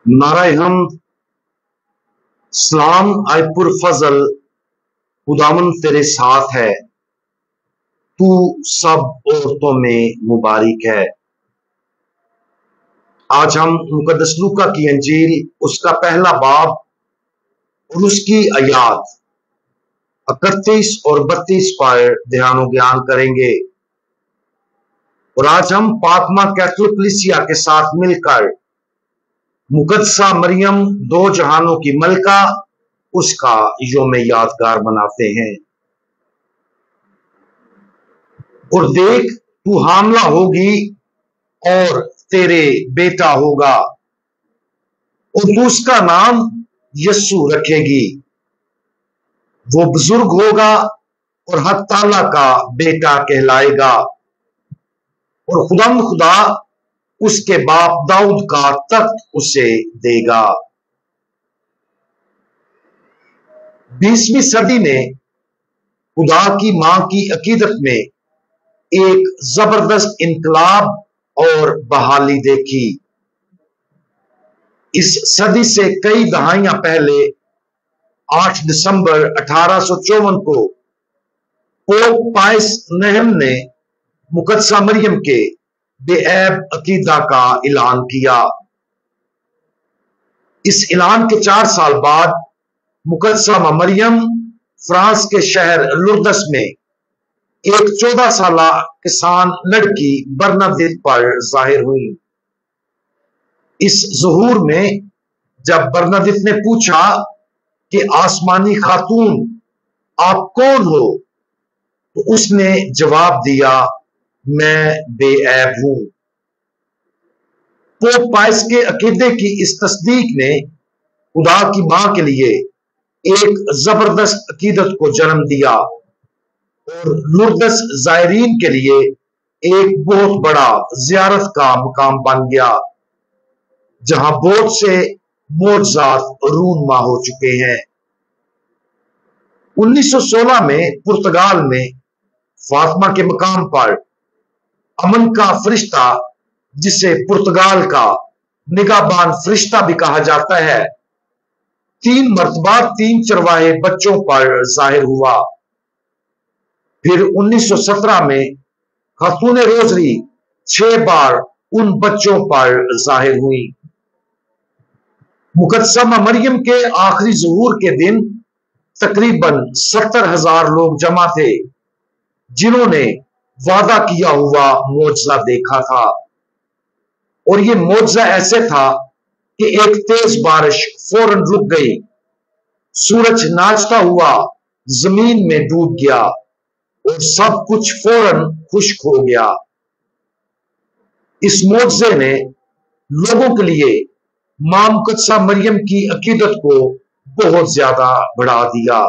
नाराय हम सलाम आय पुरफजल खुदावन तेरे साथ है, तू सब औरतों में मुबारक है। आज हम मुकद्दस लूका की अंजील उसका पहला बाब और उसकी आयात 31 और 32 पर ध्यान ज्ञान करेंगे। और आज हम फातिमा कैथोलिक कलीसिया के साथ मिलकर मुकद्दसा मरियम दो जहानों की मलका उसका योम यादगार मनाते हैं। और देख, तू हामला होगी और तेरे बेटा होगा और तू उसका नाम यस्सु रखेगी। वो बुजुर्ग होगा और हक ताला का बेटा कहलाएगा और खुदा उसके बाप दाऊद का तख्त उसे देगा। 20वीं सदी में खुदा की मां की अकीदत में एक जबरदस्त इनकलाब और बहाली देखी। इस सदी से कई दहाइयां पहले 8 दिसंबर 1854 को पोप पायस नहम ने मुकद्दसा मरियम के बेऐब अकीदा का ऐलान किया। इस ऐलान के 4 साल बाद मुकद्दसा मरियम फ्रांस के शहर लुर्दस में एक 14 साल किसान लड़की बरनादित पर जाहिर हुई। इस ज़ुहूर में जब बरनादित ने पूछा कि आसमानी खातून आप कौन हो, तो उसने जवाब दिया, मैं बेऐब हूं। पोप पायस के अकीदे की इस तस्दीक ने खुदा की मां के लिए एक जबरदस्त अकीदत को जन्म दिया और लुर्दस जायरीन के लिए एक बहुत बड़ा जियारत का मुकाम बन गया, जहां बहुत से मोजज़ात रूनमा हो चुके हैं। 1916 में पुर्तगाल में फातिमा के मकाम पर अमन का फरिश्ता, जिसे पुर्तगाल का निगाहबान फरिश्ता भी कहा जाता है, 3 मरतबा 3 चरवाहे बच्चों पर जाहिर हुआ। फिर 1917 में खातून रोजरी 6 बार उन बच्चों पर जाहिर हुई। मुकद्दसा मरियम के आखिरी ज़ुहूर के दिन तकरीबन 70,000 लोग जमा थे, जिन्होंने वादा किया हुआ मोजज़ा देखा था। और ये मोजज़ा ऐसे था कि एक तेज बारिश फौरन रुक गई, सूरज नाचता हुआ जमीन में डूब गया और सब कुछ फौरन खुश्क हो गया। इस मोजज़े ने लोगों के लिए मां मुकद्दसा मरियम की अकीदत को बहुत ज्यादा बढ़ा दिया।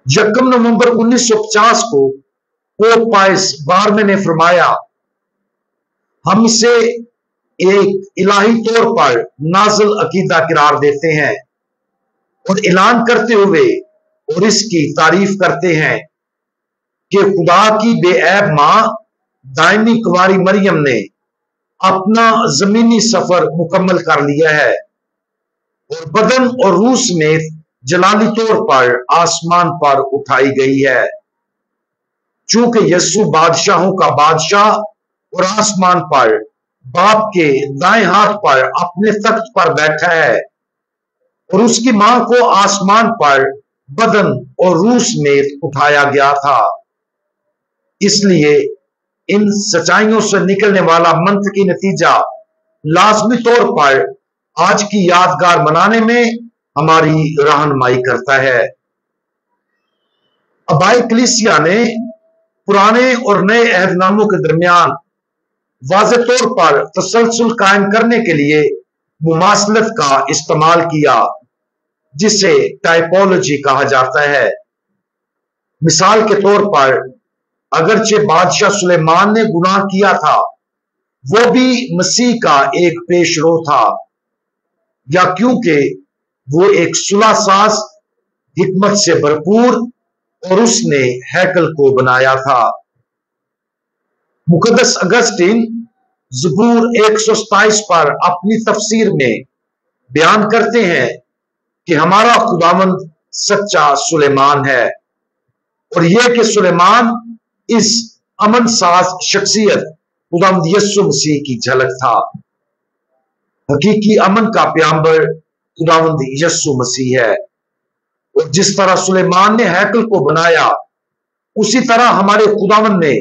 1 नवंबर 1950 को पोप पायस 12वें ने फरमाया, हम इसे एक इलाही तौर पर नाज़िल अकीदा करार देते हैं और ऐलान करते हुए और इसकी तारीफ करते हैं कि खुदा की बेऐब मां दायमी कुंवारी मरियम ने अपना जमीनी सफर मुकम्मल कर लिया है और बदन और रूह समेत जलाली तौर पर आसमान पर उठाई गई है। चूंकि यस्सु बादशाहों का बादशाह और आसमान पर बाप के दाएं हाथ पर अपने तख्त पर बैठा है और उसकी मां को आसमान पर बदन और रूह समेत उठाया गया था, इसलिए इन सच्चाइयों से निकलने वाला मंतकी नतीजा लाजमी तौर पर आज की यादगार मनाने में हमारी रहनुमाई करता है। अबाई कलीसिया ने पुराने और नए अहदनामों के दरमियान वाज़ेह तौर पर तसलसल कायम करने के लिए मुमासलत का इस्तेमाल किया, जिसे टाइपोलॉजी कहा जाता है। मिसाल के तौर पर, अगरचे बादशाह सुलेमान ने गुनाह किया था, वो भी मसीह का एक पेशरो था, या क्योंकि वो एक सुलहसाज हिकमत से भरपूर और उसने हैकल को बनाया था। मुकद्दस अगस्टीन ज़बूर 127 पर अपनी तफसीर में बयान करते हैं कि हमारा खुदावंद सच्चा सुलेमान है, और यह कि सुलेमान इस अमन साज शख्सियत खुदावंद यीशु मसीह की झलक था। हकीकी अमन का प्याम्बर खुदावंद यीशु मसीह है, और जिस तरह सुलेमान ने हैकल को बनाया, उसी तरह हमारे खुदावंद ने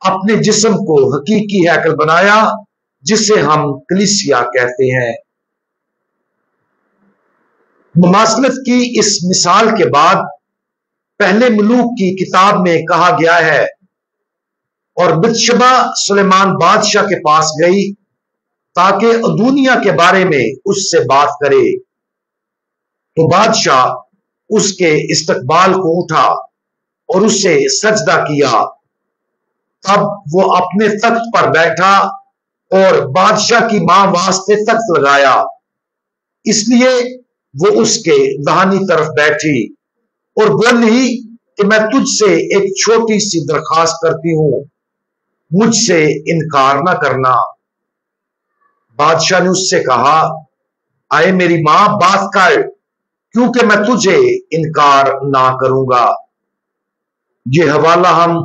अपने जिस्म को हकीकी हैकल बनाया, जिसे हम कलीसिया कहते हैं। मुमासलत की इस मिसाल के बाद पहले मलूक की किताब में कहा गया है, और बतशबा सुलेमान बादशाह के पास गई ताकि अदूनिया के बारे में उससे बात करे। तो बादशाह उसके इस्तकबाल को उठा और उससे सजदा किया। तब वो अपने तख्त पर बैठा और बादशाह की मां वास्ते तख्त लगाया, इसलिए वो उसके दाहिनी तरफ बैठी और बोली कि मैं तुझसे एक छोटी सी दरखास्त करती हूं, मुझसे इनकार ना करना। बादशाह ने उससे कहा, आए मेरी मां, बात कर, क्योंकि मैं तुझे इनकार ना करूंगा। ये हवाला हम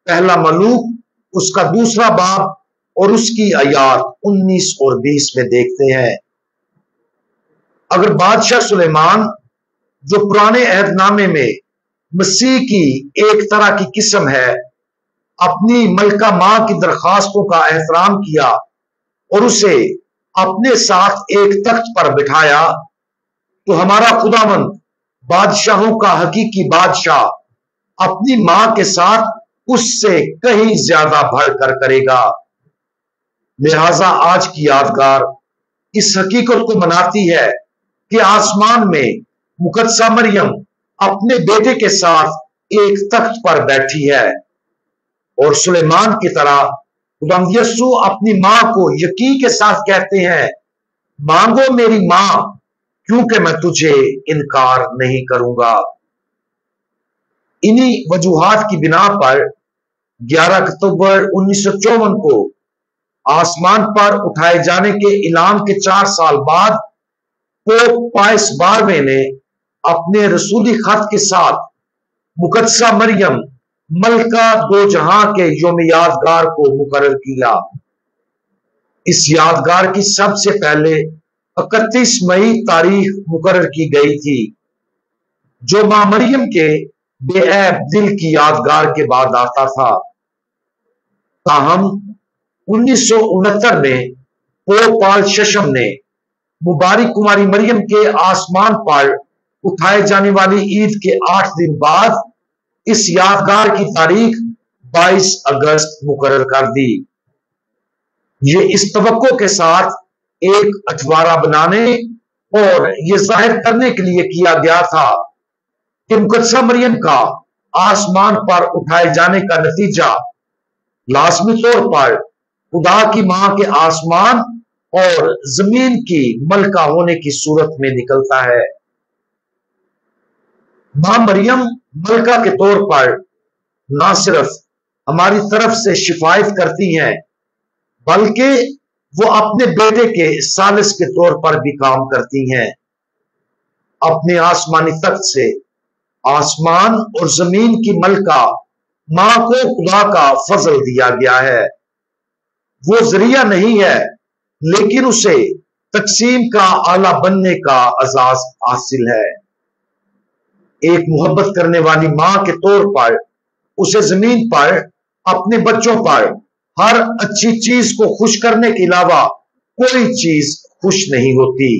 पहला मलूक उसका दूसरा बाब और उसकी आयात 19 और 20 में देखते हैं। अगर बादशाह सुलेमान, जो पुराने अहदनामे में मसीह की एक तरह की किस्म है, अपनी मलका मां की दरखास्तों का एहतराम किया और उसे अपने साथ एक तख्त पर बिठाया, तो हमारा खुदावंद बादशाहों का हकीकी बादशाह अपनी मां के साथ उससे कहीं ज्यादा बढ़कर करेगा। लिहाजा आज की यादगार इस हकीकत को मनाती है कि आसमान में मुकद्दसा मरियम अपने बेटे के साथ एक तख्त पर बैठी है, और सुलेमान की तरह खुदावंद यीशु अपनी मां को यकीन के साथ कहते हैं, मांगो मेरी मां, क्योंकि मैं तुझे इनकार नहीं करूंगा। इन्हीं वजूहात की बिना पर 11 अक्टूबर 1954 को आसमान पर उठाए जाने के ऐलान के 4 साल बाद पोप पायस 12वें ने अपने रसूली खत के साथ मुकद्दसा मरियम मलका दो जहां के यौम यादगार को मुकर्रर किया। इस यादगार की सबसे पहले 31 मई तारीख मुकर्रर की गई थी, जो मां मरियम के बेऐब दिल की यादगार के बाद आता था। ताहम 1969 में पोप पॉल छठम ने मुबारक कुमारी मरियम के आसमान पर उठाए जाने वाली ईद के 8 दिन बाद इस यादगार की तारीख 22 अगस्त मुकर्रर कर दी। ये इस तवक्को के साथ एक अठवारा बनाने और ये जाहिर करने के लिए किया गया था कि मुकद्दसा मरियम का आसमान पर उठाए जाने का नतीजा लाजमी तौर पर खुदा की मां के आसमान और जमीन की मलका होने की सूरत में निकलता है। मां मरियम मलका के तौर पर ना सिर्फ हमारी तरफ से शिफायत करती हैं, बल्कि वो अपने बेटे के सालिस के तौर पर भी काम करती हैं। अपने आसमानी तख्त से आसमान और जमीन की मलका मां को खुदा का फजल दिया गया है। वो जरिया नहीं है, लेकिन उसे तकसीम का आला बनने का एजाज हासिल है। एक मोहब्बत करने वाली मां के तौर पर उसे जमीन पर अपने बच्चों पर हर अच्छी चीज को खुश करने के अलावा कोई चीज खुश नहीं होती।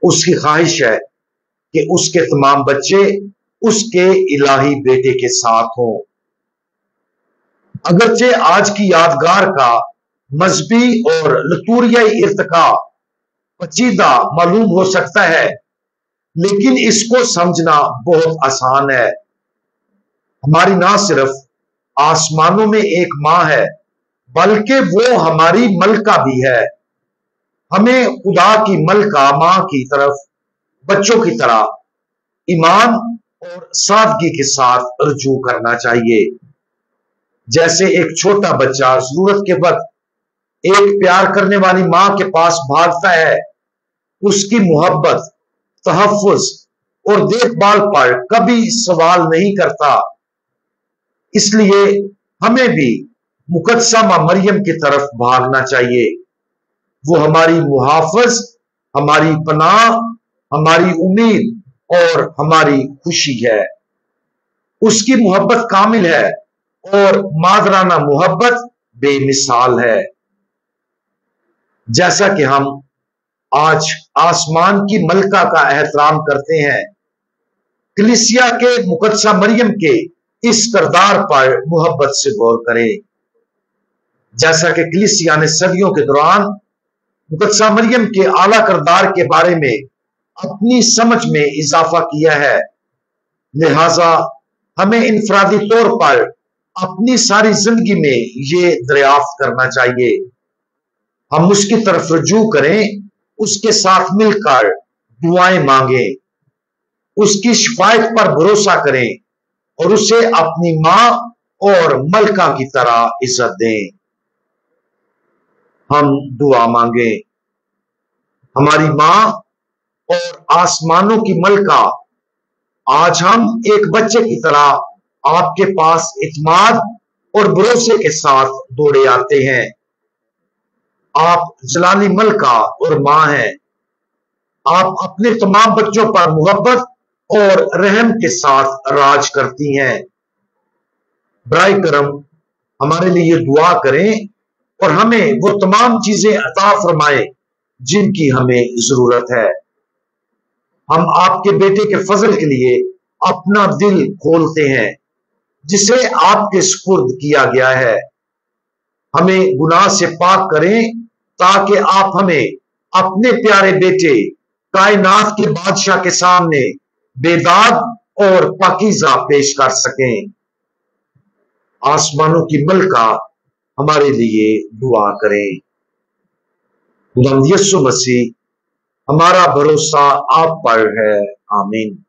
उसकी ख्वाहिश है कि उसके तमाम बच्चे उसके इलाही बेटे के साथ हों। अगरचे आज की यादगार का मजहबी और लतूरियाई इर्तिका पेचीदा मालूम हो सकता है, लेकिन इसको समझना बहुत आसान है। हमारी ना सिर्फ आसमानों में एक मां है, बल्कि वो हमारी मलका भी है। हमें खुदा की मलका मां की तरफ बच्चों की तरह ईमान और सादगी के साथ रुजू करना चाहिए। जैसे एक छोटा बच्चा जरूरत के वक्त एक प्यार करने वाली मां के पास भागता है, उसकी मोहब्बत, तहफ्फुज और देखभाल पर कभी सवाल नहीं करता। इसलिए हमें भी मुकद्दसा मां मरियम की तरफ भागना चाहिए। वो हमारी मुहाफ़िज़, हमारी पनाह, हमारी उम्मीद और हमारी खुशी है। उसकी मोहब्बत कामिल है और मादराना मोहब्बत बेमिसाल है। जैसा कि हम आज आसमान की मलका का एहतराम करते हैं, कलीसिया के मुकद्दसा मरियम के इस किरदार पर मोहब्बत से गौर करें। जैसा कि कलीसिया ने सदियों के दौरान मुकद्दसा मरियम के आला किरदार के बारे में अपनी समझ में इजाफा किया है, लिहाजा हमें इनफरादी तौर पर अपनी सारी जिंदगी में ये दरियाफ्त करना चाहिए। हम उसकी तरफ रुजू करें, उसके साथ मिलकर दुआएं मांगें, उसकी शिफायत पर भरोसा करें और उसे अपनी मां और मलका की तरह इज्जत दें। हम दुआ मांगे। हमारी मां और आसमानों की मलका, आज हम एक बच्चे की तरह आपके पास इत्मीनान और भरोसे के साथ दौड़े आते हैं। आप जलाली मलका और मां हैं। आप अपने तमाम बच्चों पर मोहब्बत और रहम के साथ राज करती हैं। बराए करम हमारे लिए दुआ करें और हमें वो तमाम चीजें अता फरमाए जिनकी हमें जरूरत है। हम आपके बेटे के फजल के लिए अपना दिल खोलते हैं, जिसे आपके सुपुर्द किया गया है। हमें गुनाह से पाक करें ताकि आप हमें अपने प्यारे बेटे कायनात के बादशाह के सामने बेदाग और पाकीज़ा पेश कर सकें। आसमानों की मलका हमारे लिए दुआ करें। खुदावंद यीशु मसीह, हमारा भरोसा आप पर है। आमीन।